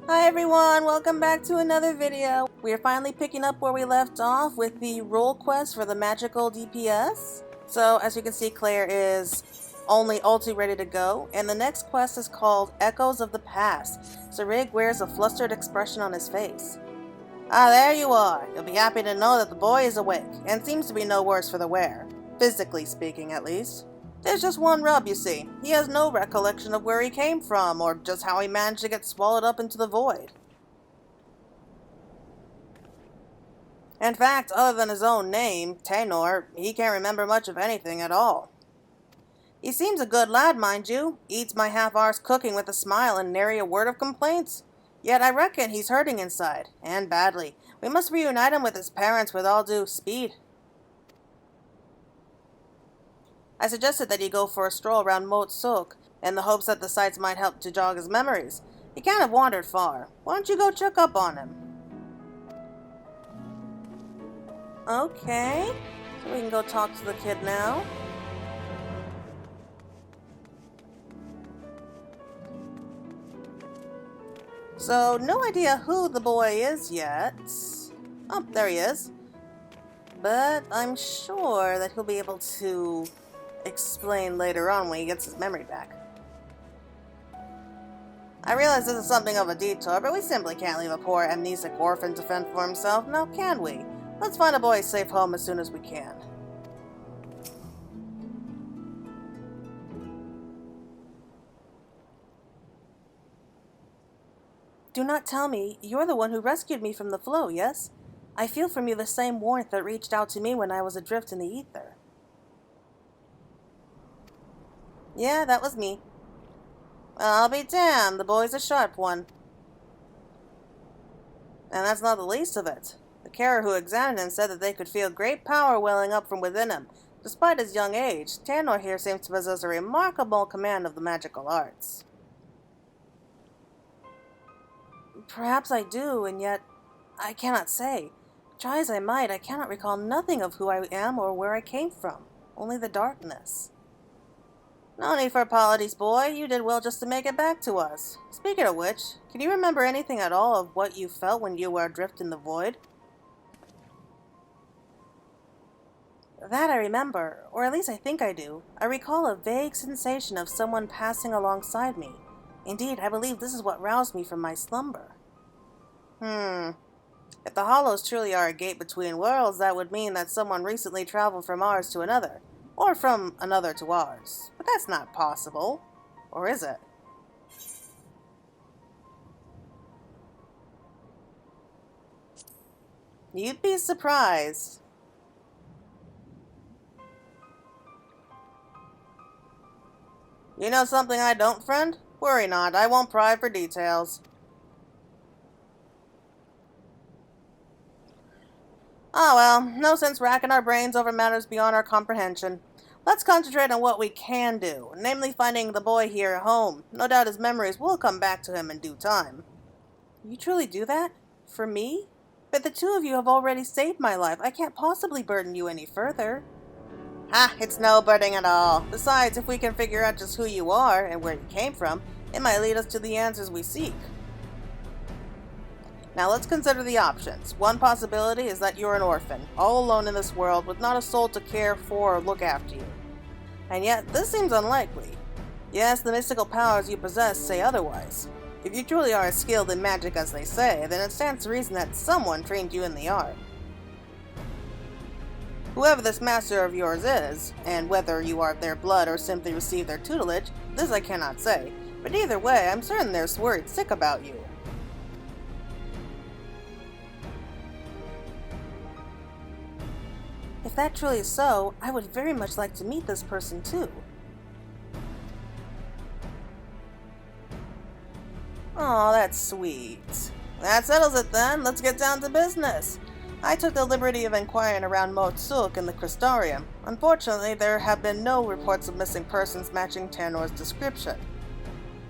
Hi everyone, welcome back to another video. We are finally picking up where we left off with the role quest for the magical DPS. So as you can see, Claire is only ulti ready to go, and the next quest is called Echoes of the Past. Cerigg wears a flustered expression on his face. Ah, there you are. You'll be happy to know that the boy is awake, and seems to be no worse for the wear. Physically speaking, at least. There's just one rub, you see. He has no recollection of where he came from, or just how he managed to get swallowed up into the void. In fact, other than his own name, Taynor, he can't remember much of anything at all. He seems a good lad, mind you. Eats my half-hour's cooking with a smile and nary a word of complaints. Yet I reckon he's hurting inside, and badly. We must reunite him with his parents with all due speed. I suggested that he go for a stroll around Mord Souq, in the hopes that the sights might help to jog his memories. He can't have wandered far. Why don't you go check up on him? Okay, so we can go talk to the kid now. So, no idea who the boy is yet. Oh, there he is. But I'm sure that he'll be able to explain later on when he gets his memory back. I realize this is something of a detour, but we simply can't leave a poor amnesic orphan to fend for himself, now can we? Let's find a boy a safe home as soon as we can. Do not tell me you're the one who rescued me from the flow, yes? I feel from you the same warmth that reached out to me when I was adrift in the ether. Yeah, that was me. Well, I'll be damned, the boy's a sharp one. And that's not the least of it. The carer who examined him said that they could feel great power welling up from within him. Despite his young age, Taynor here seems to possess a remarkable command of the magical arts. Perhaps I do, and yet I cannot say. Try as I might, I cannot recall nothing of who I am or where I came from. Only the darkness. No need for apologies, boy. You did well just to make it back to us. Speaking of which, can you remember anything at all of what you felt when you were adrift in the void? That I remember, or at least I think I do. I recall a vague sensation of someone passing alongside me. Indeed, I believe this is what roused me from my slumber. If the Hollows truly are a gate between worlds, that would mean that someone recently traveled from ours to another. Or from another to ours. But that's not possible. Or is it? You'd be surprised. You know something I don't, friend? Worry not, I won't pry for details. Ah well, no sense racking our brains over matters beyond our comprehension. Let's concentrate on what we can do, namely finding the boy here at home. No doubt his memories will come back to him in due time. You truly do that? For me? But the two of you have already saved my life. I can't possibly burden you any further. Ha! It's no burden at all. Besides, if we can figure out just who you are and where you came from, it might lead us to the answers we seek. Now let's consider the options. One possibility is that you're an orphan, all alone in this world with not a soul to care for or look after you. And yet, this seems unlikely. Yes, the mystical powers you possess say otherwise. If you truly are as skilled in magic as they say, then it stands to reason that someone trained you in the art. Whoever this master of yours is, and whether you are of their blood or simply receive their tutelage, this I cannot say, but either way, I'm certain they're worried sick about you. If that truly is so, I would very much like to meet this person too. Aw, that's sweet. That settles it then. Let's get down to business. I took the liberty of inquiring around Mord Souq in the Crystarium. Unfortunately, there have been no reports of missing persons matching Taynor's description.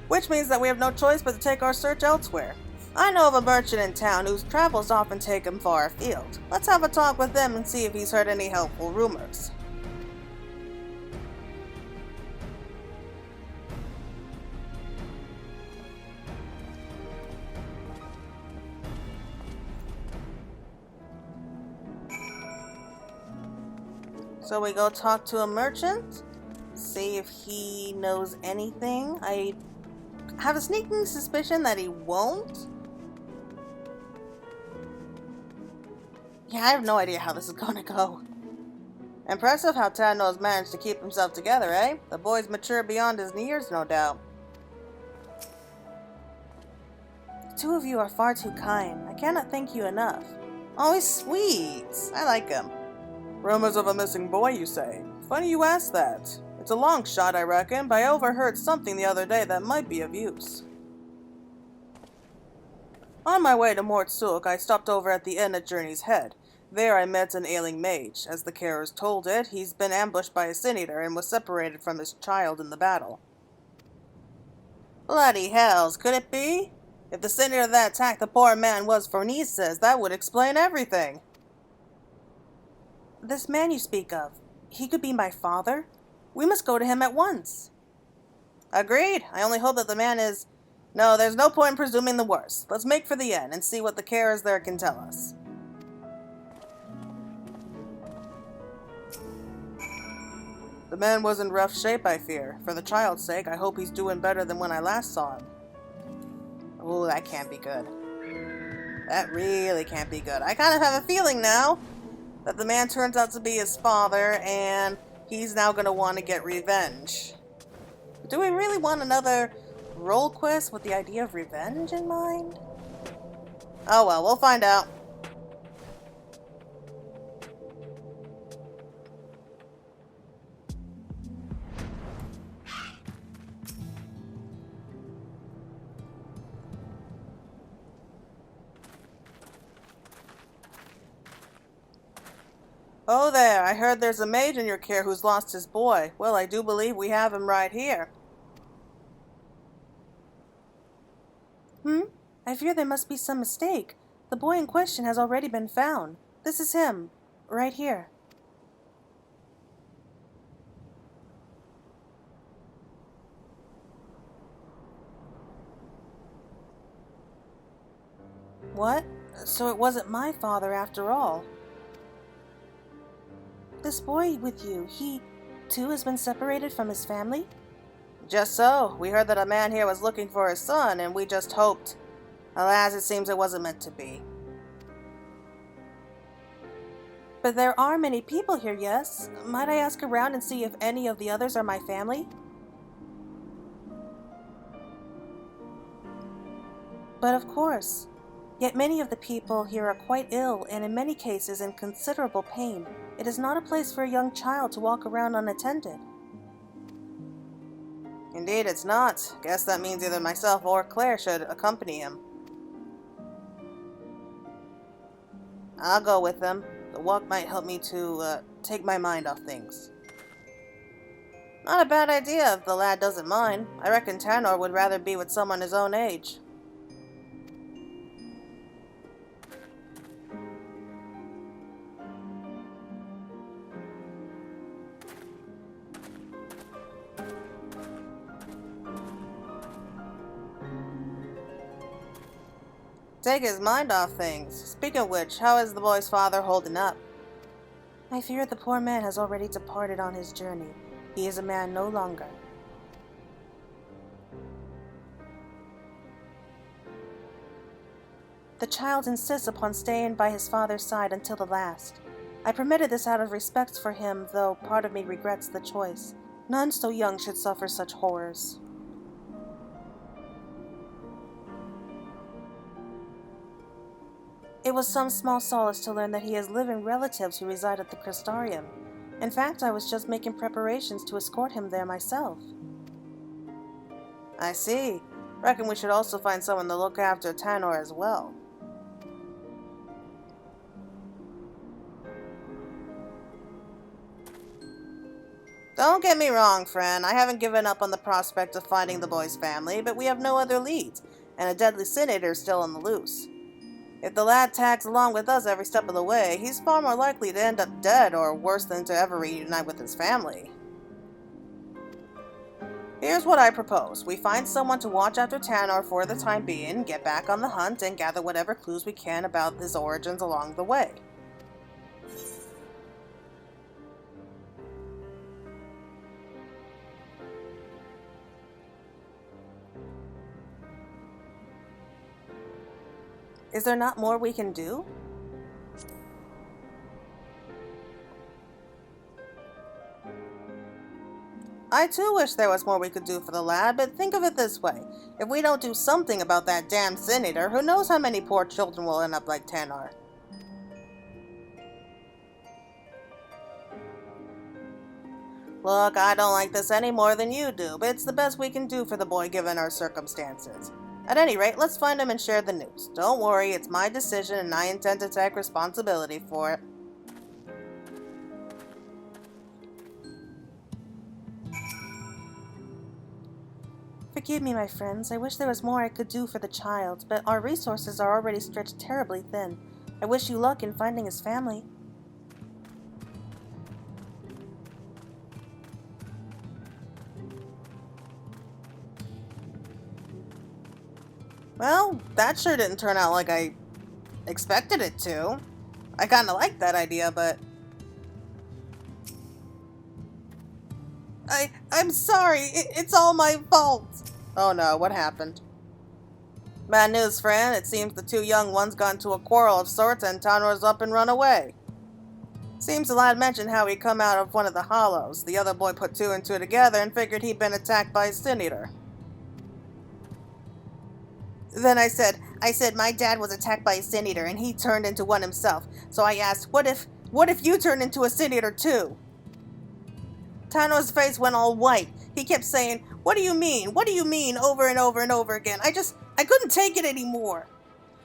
Which means that we have no choice but to take our search elsewhere. I know of a merchant in town whose travels often take him far afield. Let's have a talk with him and see if he's heard any helpful rumors. So we go talk to a merchant, see if he knows anything. I have a sneaking suspicion that he won't. Yeah, I have no idea how this is gonna go. Impressive how Taynor's managed to keep himself together, eh? The boy's mature beyond his years, no doubt. The two of you are far too kind. I cannot thank you enough. Oh, he's sweet. I like him. Rumors of a missing boy, you say? Funny you ask that. It's a long shot, I reckon, but I overheard something the other day that might be of use. On my way to Mord Souq, I stopped over at the inn at Journey's Head. There I met an ailing mage. As the carers told it, he's been ambushed by a sin eater and was separated from his child in the battle. Bloody hells, could it be? If the sin eater that attacked the poor man was Fornices, that would explain everything. This man you speak of, he could be my father? We must go to him at once. Agreed. I only hope that the man is... No, there's no point in presuming the worst. Let's make for the inn and see what the carers there can tell us. The man was in rough shape, I fear. For the child's sake, I hope he's doing better than when I last saw him. Oh, that can't be good. That really can't be good. I kind of have a feeling now that the man turns out to be his father, and he's now going to want to get revenge. Do we really want another role quest with the idea of revenge in mind? Oh well, we'll find out. Oh there, I heard there's a mage in your care who's lost his boy. Well, I do believe we have him right here. I fear there must be some mistake. The boy in question has already been found. This is him, right here. What? So it wasn't my father after all. This boy with you, he, too, has been separated from his family? Just so. We heard that a man here was looking for his son, and we just hoped. Alas, it seems it wasn't meant to be. But there are many people here, yes? Might I ask around and see if any of the others are my family? But of course. Yet many of the people here are quite ill and in many cases in considerable pain. It is not a place for a young child to walk around unattended. Indeed, it's not. Guess that means either myself or Claire should accompany him. I'll go with them. The walk might help me to take my mind off things. Not a bad idea if the lad doesn't mind. I reckon Taynor would rather be with someone his own age. Take his mind off things. Speaking of which, how is the boy's father holding up? I fear the poor man has already departed on his journey. He is a man no longer. The child insists upon staying by his father's side until the last. I permitted this out of respect for him, though part of me regrets the choice. None so young should suffer such horrors. It was some small solace to learn that he has living relatives who reside at the Crystarium. In fact, I was just making preparations to escort him there myself. I see. Reckon we should also find someone to look after Taynor as well. Don't get me wrong, friend. I haven't given up on the prospect of finding the boy's family, but we have no other leads, and a deadly sin eater is still on the loose. If the lad tags along with us every step of the way, he's far more likely to end up dead or worse than to ever reunite with his family. Here's what I propose. We find someone to watch after Taynor for the time being, get back on the hunt, and gather whatever clues we can about his origins along the way. Is there not more we can do? I too wish there was more we could do for the lad, but think of it this way. If we don't do something about that damn Sin Eater, who knows how many poor children will end up like Taynor? Look, I don't like this any more than you do, but it's the best we can do for the boy given our circumstances. At any rate, let's find him and share the news. Don't worry, it's my decision and I intend to take responsibility for it. Forgive me, my friends. I wish there was more I could do for the child, but our resources are already stretched terribly thin. I wish you luck in finding his family. Well, that sure didn't turn out like I expected it to. I kinda like that idea, but... I'm sorry, it's all my fault. Oh no, what happened? Bad news, friend. It seems the two young ones got into a quarrel of sorts and Taynor's up and run away. Seems the lad mentioned how he'd come out of one of the hollows. The other boy put two and two together and figured he'd been attacked by a Sin Eater. Then I said, my dad was attacked by a Sin Eater and he turned into one himself. So I asked, what if you turned into a Sin Eater too? Taynor's face went all white. He kept saying, what do you mean? What do you mean? Over and over and over again. I couldn't take it anymore.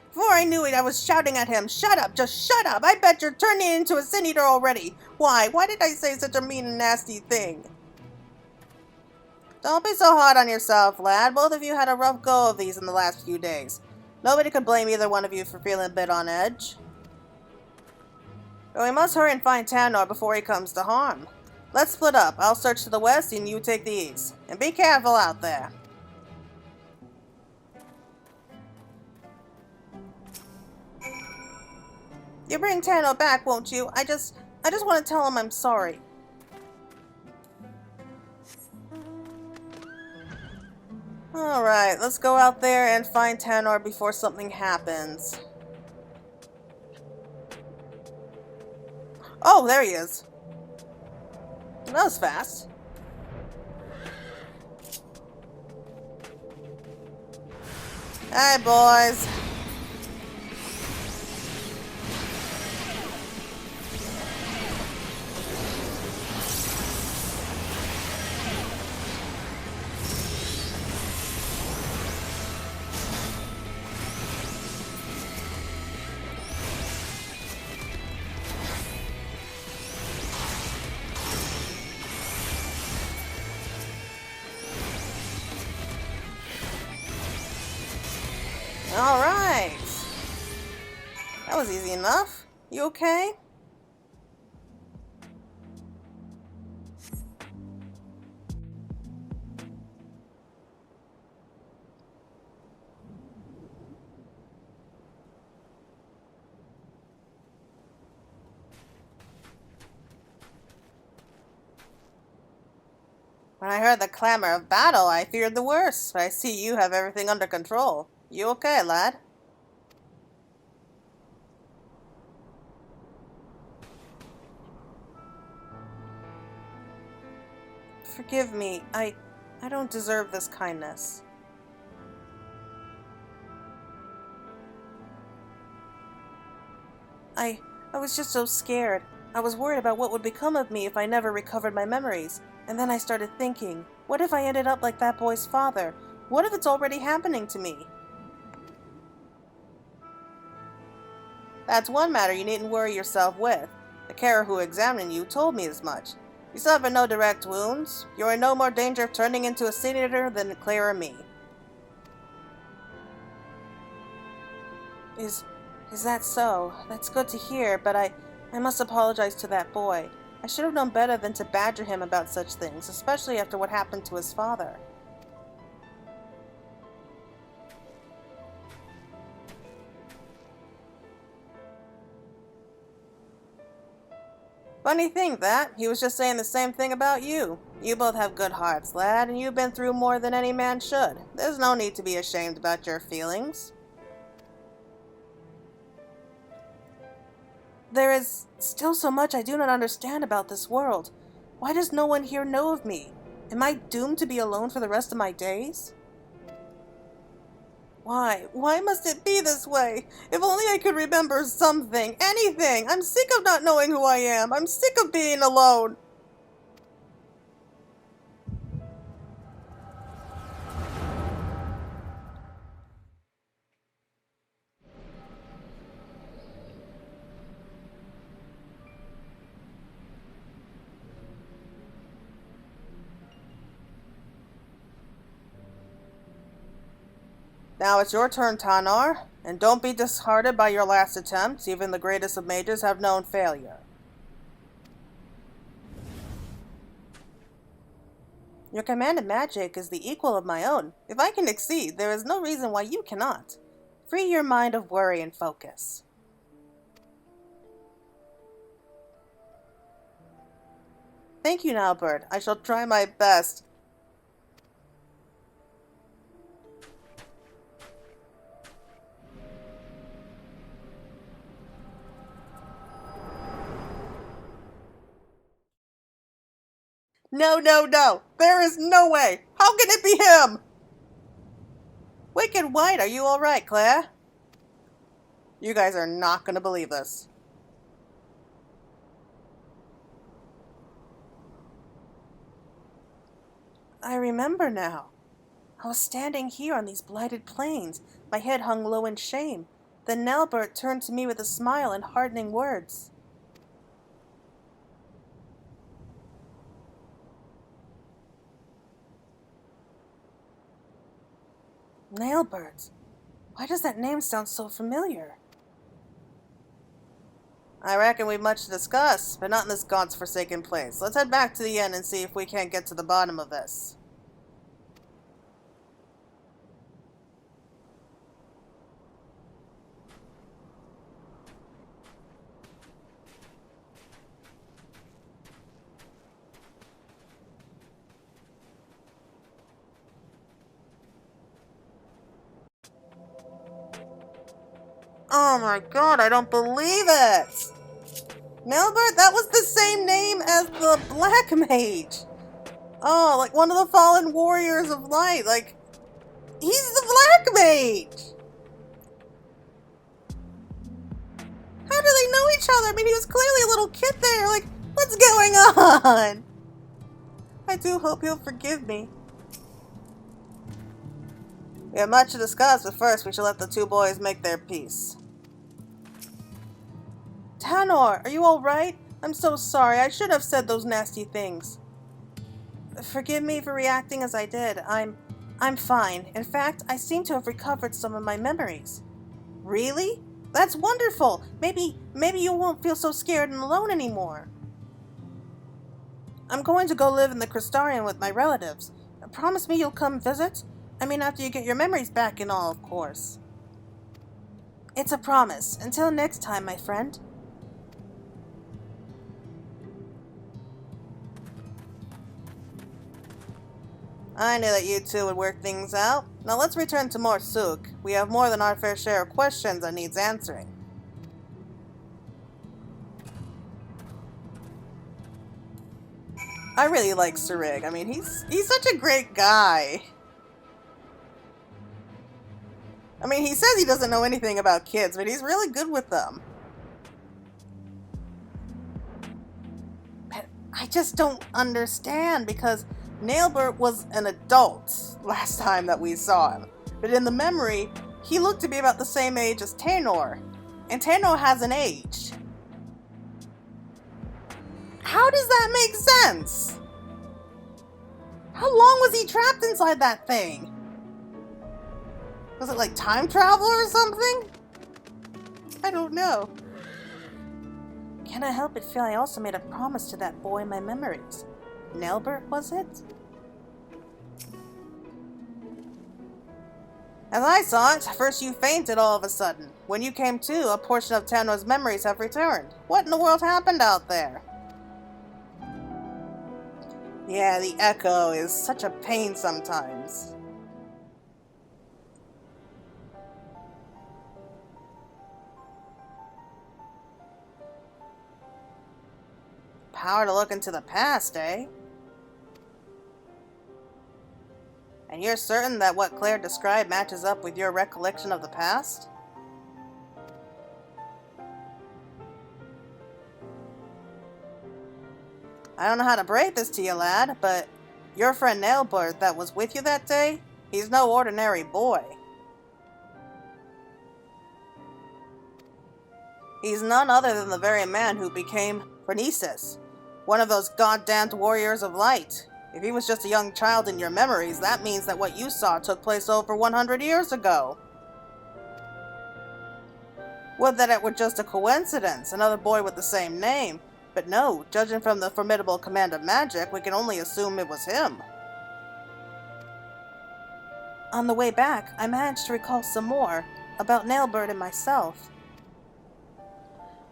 Before I knew it, I was shouting at him, shut up, just shut up. I bet you're turning into a Sin Eater already. Why? Why did I say such a mean and nasty thing? Don't be so hard on yourself, lad. Both of you had a rough go of these in the last few days. Nobody could blame either one of you for feeling a bit on edge. But we must hurry and find Taynor before he comes to harm. Let's split up. I'll search to the west and you take the east. And be careful out there. You bring Taynor back, won't you? I just want to tell him I'm sorry. Alright, let's go out there and find Taynor before something happens. Oh, there he is. That was fast. Hey, boys. Alright. That was easy enough. You okay? When I heard the clamor of battle, I feared the worst. I see you have everything under control. You okay, lad? Forgive me. I don't deserve this kindness. I was just so scared. I was worried about what would become of me if I never recovered my memories. And then I started thinking, what if I ended up like that boy's father? What if it's already happening to me? That's one matter you needn't worry yourself with. The carer who examined you told me as much. You suffer no direct wounds. You're in no more danger of turning into a Sin Eater than Claire or me. Is that so? That's good to hear, but I must apologize to that boy. I should have known better than to badger him about such things, especially after what happened to his father. Funny thing that, he was just saying the same thing about you. You both have good hearts, lad, and you've been through more than any man should. There's no need to be ashamed about your feelings. There is still so much I do not understand about this world. Why does no one here know of me? Am I doomed to be alone for the rest of my days? Why? Why must it be this way? If only I could remember something, anything! I'm sick of not knowing who I am! I'm sick of being alone! Now it's your turn, Taynor, and don't be disheartened by your last attempt. Even the greatest of mages have known failure. Your command of magic is the equal of my own. If I can exceed, there is no reason why you cannot. Free your mind of worry and focus. Thank you, Nowbird. I shall try my best. No, no, no! There is no way! How can it be him? Wicked White, are you alright, Claire? You guys are not gonna believe this. I remember now. I was standing here on these blighted plains, my head hung low in shame. Then Nalbert turned to me with a smile and hardening words. Nailbirds. Why does that name sound so familiar? I reckon we've much to discuss, but not in this God's forsaken place. Let's head back to the inn and see if we can't get to the bottom of this. Oh my god, I don't believe it! Nilbert, that was the same name as the Black Mage! Oh, like one of the fallen warriors of light, like, he's the Black Mage! How do they know each other? I mean, he was clearly a little kid there, like, what's going on? I do hope he'll forgive me. We have much to discuss, but first we shall let the two boys make their peace. Taynor, are you alright? I'm so sorry, I should have said those nasty things. Forgive me for reacting as I did. I'm fine. In fact, I seem to have recovered some of my memories. Really? That's wonderful! Maybe you won't feel so scared and alone anymore. I'm going to go live in the Crystarium with my relatives. Promise me you'll come visit? I mean, after you get your memories back and all, of course. It's a promise. Until next time, my friend. I knew that you two would work things out. Now let's return to Mord Souq. We have more than our fair share of questions that needs answering. I really like Cerigg. I mean, he's such a great guy. I mean, he says he doesn't know anything about kids, but he's really good with them. But I just don't understand, because Nailbert was an adult last time that we saw him. But in the memory, he looked to be about the same age as Taynor. And Taynor has an age. How does that make sense? How long was he trapped inside that thing? Was it like time travel or something? I don't know. Can I help but feel I also made a promise to that boy in my memories? Nailbert, was it? As I saw it, first you fainted all of a sudden. When you came to, a portion of Taynor's memories have returned. What in the world happened out there? Yeah, the echo is such a pain sometimes. power to look into the past, eh? And you're certain that what Claire described matches up with your recollection of the past? I don't know how to break this to you, lad, but your friend Nailbird that was with you that day, he's no ordinary boy. He's none other than the very man who became Phronesis, one of those goddamned warriors of light. If he was just a young child in your memories, that means that what you saw took place over 100 years ago. Would that it were just a coincidence, another boy with the same name. But no, judging from the formidable command of magic, we can only assume it was him. On the way back, I managed to recall some more, about Nailbird and myself.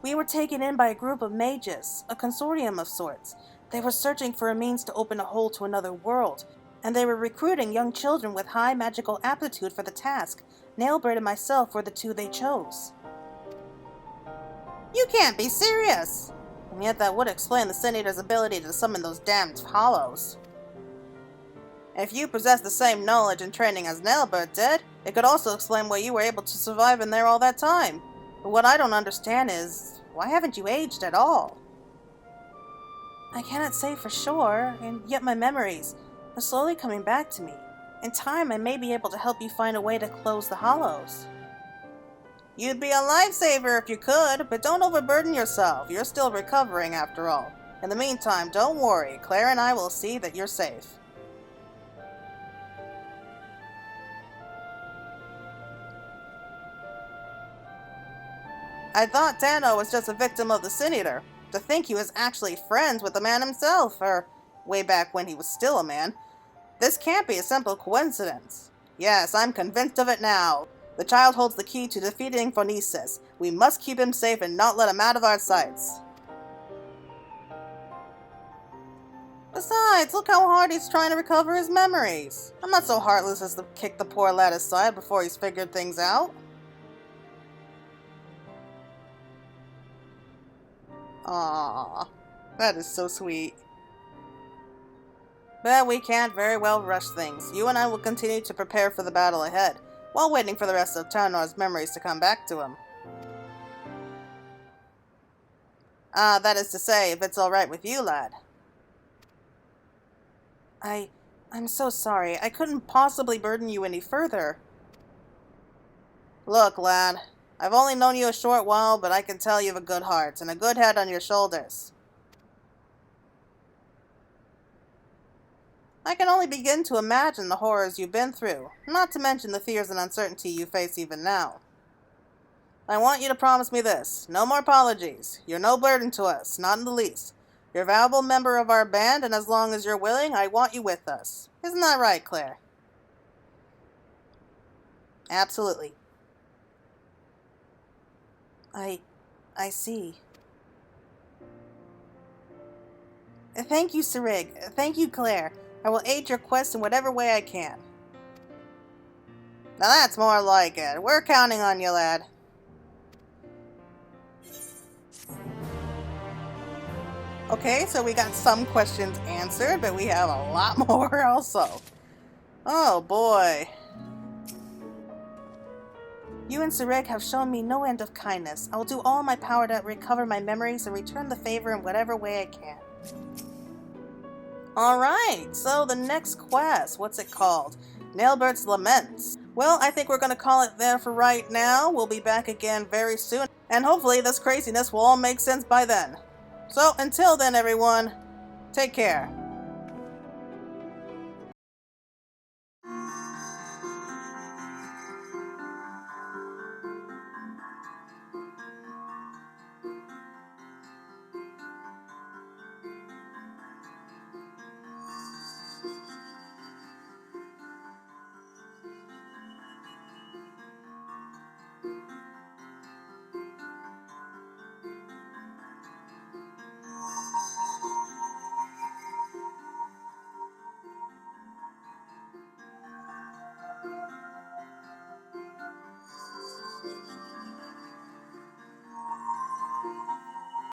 We were taken in by a group of mages, a consortium of sorts. They were searching for a means to open a hole to another world, and they were recruiting young children with high magical aptitude for the task. Nailbird and myself were the two they chose. You can't be serious! And yet that would explain the Sin Eater's ability to summon those damned hollows. If you possess the same knowledge and training as Nailbird did, it could also explain why you were able to survive in there all that time. But what I don't understand is, why haven't you aged at all? I cannot say for sure, and yet my memories are slowly coming back to me. In time, I may be able to help you find a way to close the hollows. You'd be a lifesaver if you could, but don't overburden yourself. You're still recovering after all. In the meantime, don't worry. Claire and I will see that you're safe. I thought Taynor was just a victim of the Sin Eater. To think he was actually friends with the man himself, or way back when he was still a man. This can't be a simple coincidence. Yes, I'm convinced of it now. The child holds the key to defeating Phronesis. We must keep him safe and not let him out of our sights. Besides, look how hard he's trying to recover his memories. I'm not so heartless as to kick the poor lad aside before he's figured things out. Aww, that is so sweet. But we can't very well rush things. You and I will continue to prepare for the battle ahead, while waiting for the rest of Taynor's memories to come back to him. That is to say, if it's alright with you, lad. I'm so sorry. I couldn't possibly burden you any further. Look, lad. I've only known you a short while, but I can tell you have a good heart and a good head on your shoulders. I can only begin to imagine the horrors you've been through, not to mention the fears and uncertainty you face even now. I want you to promise me this. No more apologies. You're no burden to us, not in the least. You're a valuable member of our band, and as long as you're willing, I want you with us. Isn't that right, Claire? Absolutely. I see. Thank you, Cerigg. Thank you, Claire. I will aid your quest in whatever way I can. Now that's more like it. We're counting on you, lad. Okay, so we got some questions answered, but we have a lot more also. Oh boy. You and Cerigg have shown me no end of kindness. I will do all in my power to recover my memories and return the favor in whatever way I can. Alright, so the next quest, what's it called? Nailbird's Laments. Well, I think we're going to call it there for right now. We'll be back again very soon, and hopefully this craziness will all make sense by then. So, until then everyone, take care.